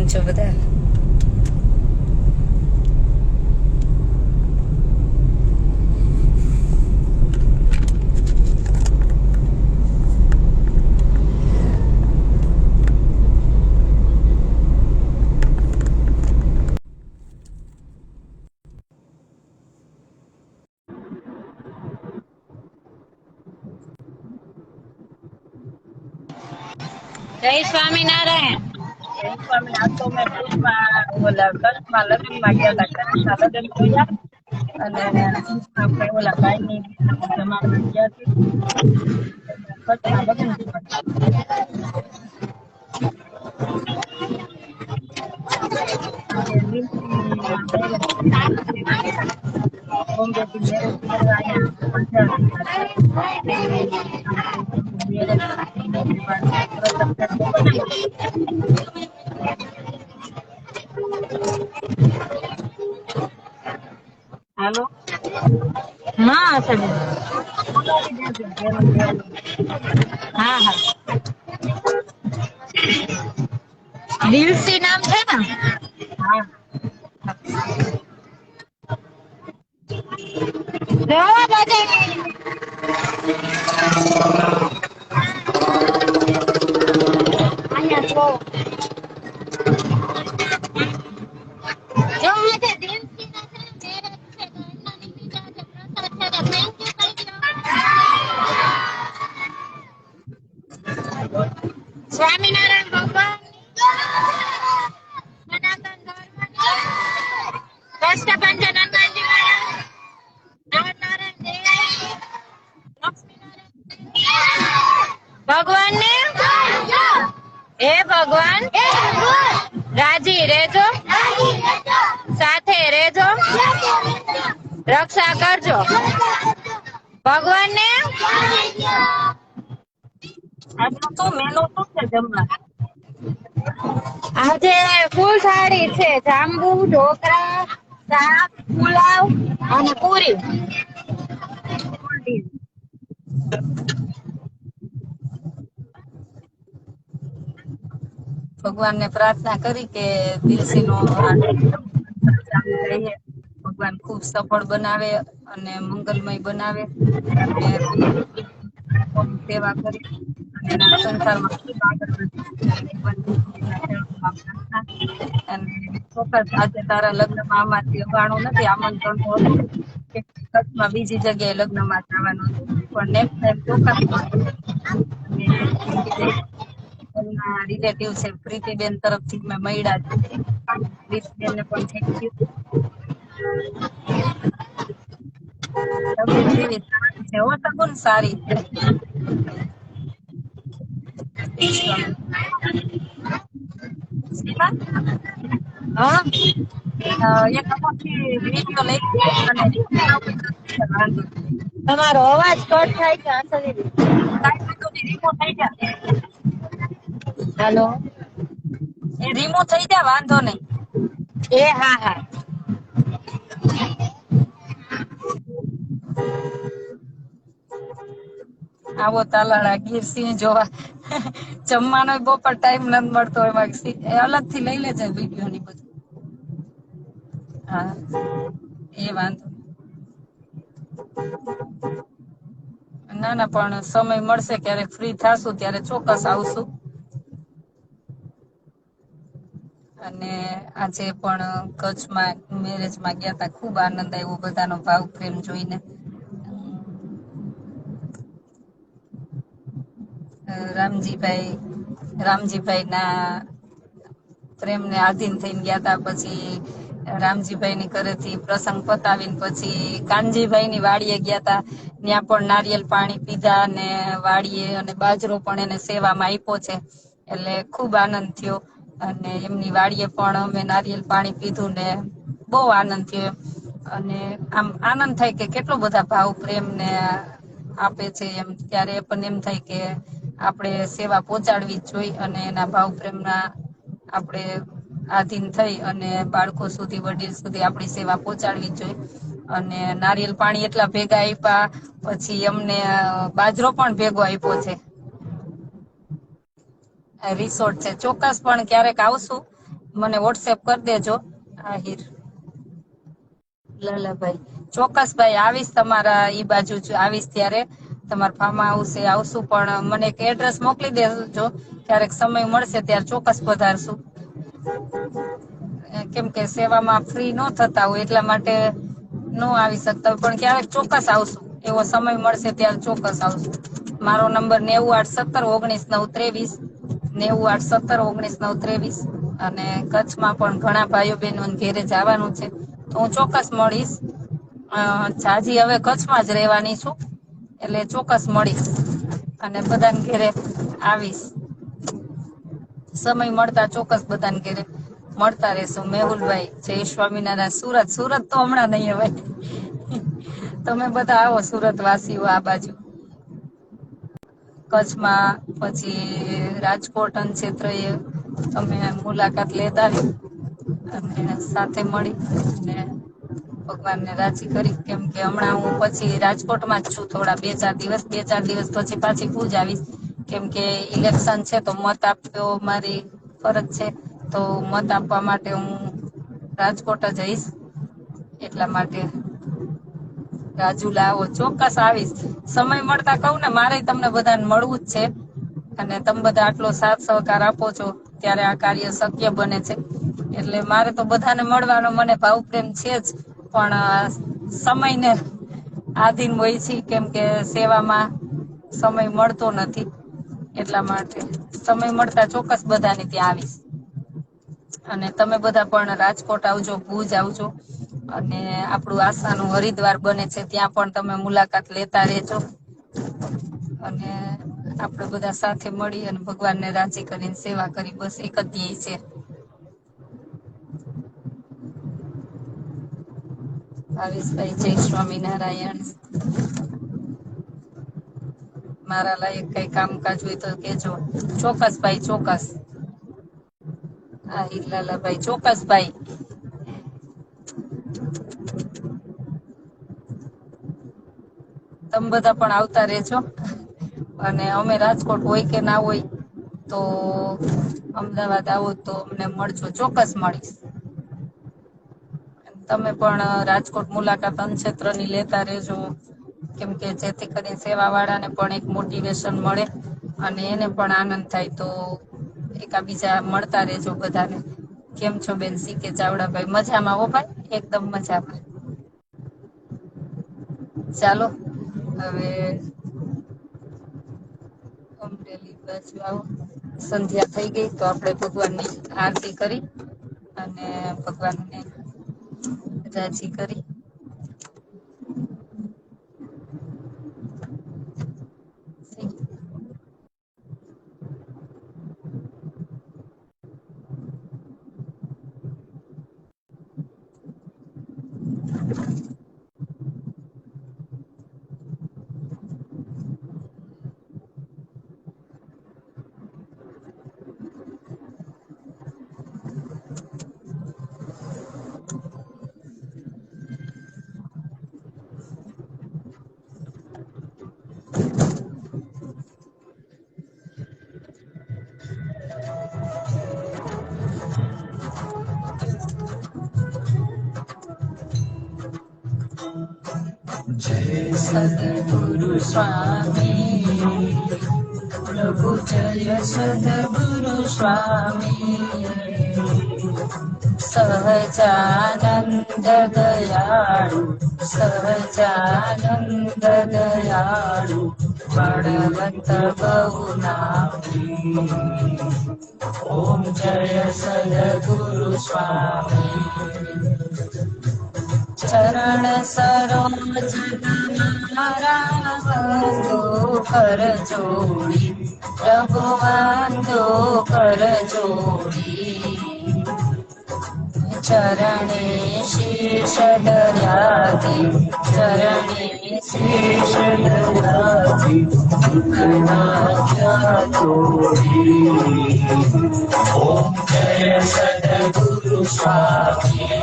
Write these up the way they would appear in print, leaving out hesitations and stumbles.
છો બધા? જય સ્વામિનારાયણ. જય સ્વામી. આ તો મેં કચ્છમાં લગ્નમાં ગયા હતા. કચ્છના લગ્ન જોયા અને આપણે ઓલા ભાઈની જમાડવા ગયા હતી. કચ્છના લગ્ન જોવા. આજે દિલથી મેરેજ બોમ્બે થી મેરેજ કરવા અહીંયા પંજાબી હતા. મેરેજ પ્રસંગ ઘરનો બનાવ્યો. હાલો. હા સબીન. બોલાવી દેજો ઘેરનું ઘેરનું. હા હા. દિલસી નામ છે ને? હા. જવા બધા. અહીંયા છો. જો આજે દિલસી ના છે ને સ્વામિનારાયણ ભગવાન સનાતન ધર્મની કષ્ટભંજન હનુમાનજી મહારાજ નારાયણ દેવ ભગવાનને હે ભગવાન રાજી રહેજો, સાથે રહેજો, રક્ષા કરજો ભગવાનને. આજનો તો મેનુ શું છે જમવા? આજે ફૂલ થાળી છે. જાંબુ, ઢોકળા, શાક, પુલાવ અને પૂરી. ફૂલ ડીશ. ભગવાનને પ્રાર્થના કરી કે દિલસીનો ચાલુ રહીએ. ભગવાન ખૂબ સફળ બનાવે અને મંગલમય બનાવે અને લોકોની સેવા કરી અને એના સંસારમાં ખૂબ આગળ વધે. અને ચોક્કસ આજે તારા લગ્નમાં આમાંથી અગાણું નથી, આમંત્રણ તો હતું કે કચ્છમાં બીજી જગ્યાએ લગ્નમાં જવાનું હતું, પણ નેક્સ્ટ ટાઈમ ચોક્કસ મળશું. અને એમના રિલેટિવ છે પ્રીતિબેન તરફથી મેં મળ્યા છે. પ્રીતિબેનને પણ થેન્ક યુ. તબિયત જેવી સારી છે હો તબુન, સારી છે. સીમા હા એક અમુકથી વિડીયો લઈ અને વાંધો તમારો અવાજ કટ થાય છે આસલી. કાંઈ વાંધો નહીં, રીમો થઈ જાય. હેલો. એ રીમો થઈ જાય, વાંધો નહીં. એ હા હા. આવો તાલાળા ગીર સિંહ જોવા. જમવાનો બપોર ટાઈમ નથી મળતો, એમાં અલગથી લઈ લેજે વિડીયો ની બધું. હા એ વાંધો ના ના, પણ સમય મળશે ક્યારેક ફ્રી થાશું ત્યારે ચોક્કસ આવશું. અને આજે પણ કચ્છમાં મેરેજમાં ગયા તા, ખુબ આનંદ આવ્યો બધાનો ભાવ પ્રેમ જોઈને. રામજીભાઈ ના પ્રેમને આધીન થઈને ગયા તા. પછી રામજીભાઈ ની ઘરેથી પ્રસંગ પતાવીને પછી કાનજીભાઈ ની વાડીએ ગયા તા. ત્યાં પણ નારિયેલ પાણી પીધા અને વાડીએ અને બાજરો પણ એને સેવામાં આપ્યો છે, એટલે ખુબ આનંદ થયો. અને એમની વાડીએ પણ અમે નારિયેલ પાણી પીધું ને બહુ આનંદ થયો. અને આમ આનંદ થાય કે કેટલો બધા ભાવ પ્રેમ ને આપે છે. એમ ત્યારે પણ એમ થાય કે આપણે સેવા પહોંચાડવી જ જોઈ અને એના ભાવ પ્રેમના આપણે આધીન થઈ અને બાળકો સુધી વડીલ સુધી આપણી સેવા પહોંચાડવી જોઈએ. અને નારિયેલ પાણી એટલા ભેગા આપ્યા, પછી અમને બાજરો પણ ભેગો આપ્યો છે. રિસોર્ટ છે, ચોક્કસ પણ ક્યારેક આવશું મને વોટ્સએપ કરી દેજો. આહિર લાલાભાઈ, ચોક્કસ ભાઈ આવીશ, તમારા ઈ બાજુ આવીશ ત્યારે તમારા ફાર્મ હાઉસે આવશું. પણ મને એક એડ્રેસ મોકલી દેજો, ક્યારેક સમય મળશે ત્યારે ચોક્કસ પધારશું. કેમ કે સેવામાં ફ્રી ન થતા હોય એટલા માટે ન આવી શકતા હોય, પણ ક્યારેક ચોક્કસ આવશું. એવો સમય મળશે ત્યારે ચોક્કસ આવશું. મારો નંબર 981719 923, 981719 923. અને કચ્છમાં પણ ઘણા ભાઈઓ બહેનો ઘેરે જવાનું છે તો હું ચોક્કસ મળીશ. જાજી હવે કચ્છમાં જ રહેવાની છું, એટલે ચોક્કસ મળીશ અને બધાને ઘેરે આવીશ. સમય મળતા ચોક્કસ બધાને ઘેરે મળતા રહેશું. મેહુલભાઈ, જય સ્વામિનારાયણ. સુરત તો હમણાં નહીં હવે. તમે બધા આવો સુરત વાસીઓ આ બાજુ કચ્છમાં, પછી રાજકોટ ક્ષેત્ર એ તમે મુલાકાત લેતા અને સાથે મળી અને ભગવાનને રાજી કરી. કેમ કે હમણાં હું પછી રાજકોટમાં જ છું થોડા 2-4 દિવસ પછી પાછી ભુજ આવીશ. કેમ કે ઇલેક્શન છે તો મત આપવો મારી ફરજ છે, તો મત આપવા માટે હું રાજકોટ જઈશ. એટલા માટે રાજુલા આવો, ચોક્કસ આવીશ. સમય મળતા કહું ને, મારે તમને બધાને મળવું જ છે. અને તમે બધા આટલો સાથ સહકાર આપો છો ત્યારે આ કાર્ય શક્ય બને છે. એટલે મારે તો બધાને મળવાનો મને ભાવ પ્રેમ છે જ, પણ સમયને આધીન હોય છે. કેમ કે સેવામાં સમય મળતો નથી, એટલા માટે સમય મળતા ચોક્કસ બધાને ત્યાં આવીશ. અને તમે બધા પણ રાજકોટ આવજો, ભુજ આવજો. અને આપણું આસ્થાનું હરિદ્વાર બને છે ત્યાં પણ તમે મુલાકાત લેતા રહેજો. અને આપડે બધા સાથે મળી અને ભગવાનને રાજી કરીને સેવા કરી, બસ એક જ ધ્યેય છે. ભાવેશભાઈ, જય સ્વામિનારાયણ. મારા લાયક કઈ કામકાજ હોય તો કેજો. ચોક્કસ ભાઈ, ચોક્કસ. હા, લાલાભાઈ, ચોક્કસ ભાઈ. તમે બધા પણ આવતા રેજો. અને અમે રાજકોટ હોય કે ના હોય તો અમદાવાદ આવો તો અમને મળજો, ચોક્કસ મળીશ. તમે પણ રાજકોટ મુલાકાત અન્નક્ષેત્રની લેતા રહેજો. કેમ કે જેથી કરીને સેવા વાળાને પણ એક મોટિવેશન મળે અને એને પણ આનંદ થાય. તો એકાબીજા મળતા રેજો બધાને. કેમ છો બેન સીકે ચાવડા ભાઈ? મજામાં હો ભાઈ, એકદમ મજામાં. ચાલો હવે અમરેલી બાજુ આવો. સંધ્યા થઈ ગઈ તો આપણે ભગવાનની આરતી કરી અને ભગવાનને રાજી કરી. જય સદગુરુ સ્વામી, પ્રભુ જય સદગુરુ સ્વામી. સહજાનંદ દયાળુ, સહજાનંદ દયાળુ, બળવંત બહુ નામી. ઓમ જય સદગુરુ સ્વામી. ચરણ સરોજ તમારા વંદો કર જોડી, પ્રભુ વંદો કર જોડી. ચરણે શીશ દયાથી, ચરણે શીશ દયાથી, દુઃખના તોડી. ઓમ જય સદગુરુ સ્વામી.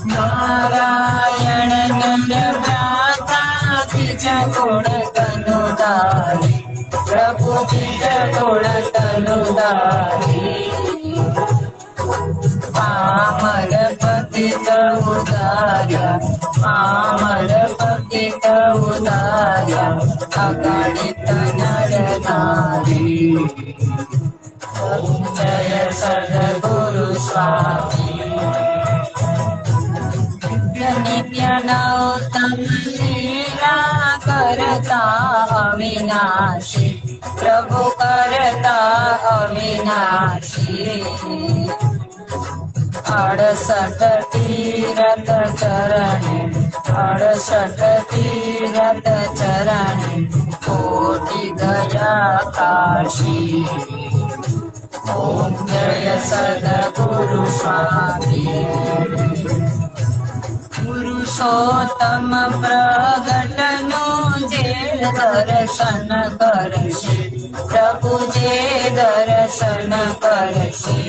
નારાયણ નર ભ્રાતા બીજ ગુણ તનુદારી, પ્રભુ બીજ ગુણ તનુદારી. પામર પતિત ઉદાર્યા અગણિત નર નારી. જય સદગુરુ સ્વામી. નિત્ય નૌતમ લીલા કરતા અવિનાશી, પ્રભુ કરતા અવિનાશી. 68 તીરથ ચરણે, 68 તીરથ ચરણે, કોટી ગયા કાશી. ઓમ જય સદગુરુ સ્વામી. પુરુષોત્તમ પ્રગટનું જે દર્શન કરશે, પ્રભુ જે દર્શન કરશે.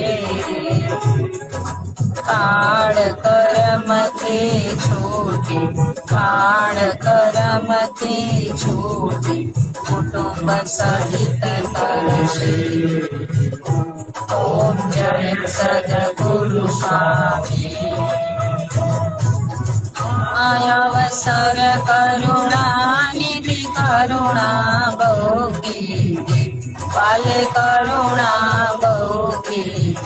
કાળ કર્મથી છૂટી, કાળ કર્મથી છૂટી, કુટુંબ સહિત કરશે. ઓમ જય સદગુરુ સ્વામી. અવસર કરુણાનિધિ કરુણા ગૌકી, વાલે કરુણા ગૌકી.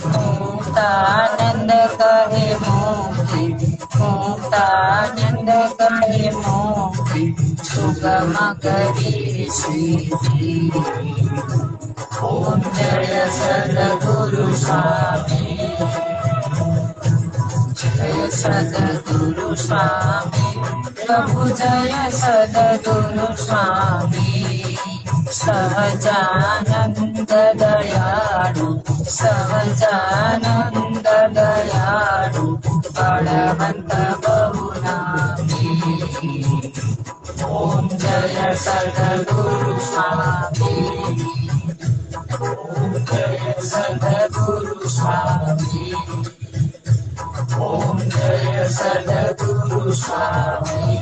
મુક્તાનંદ કહે મોકી, મુક્તાનંદ કહે મોકી, સુગમ કરી સિદ્ધિ. ઓમ જય સદગુરુ સ્વામી. જય સદગુરુ સ્વામી. પ્રભુ જય સદગુરુ સ્વામી. સહજાનંદ દયાળુ, સહજાનંદ દયાળુ, બળવંત બહુ નામી. ઓમ જય સદગુરુ સ્વામી. ઓમ જય સદગુરુ સ્વામી. ઓમ જય સદગુરુ સ્વામી.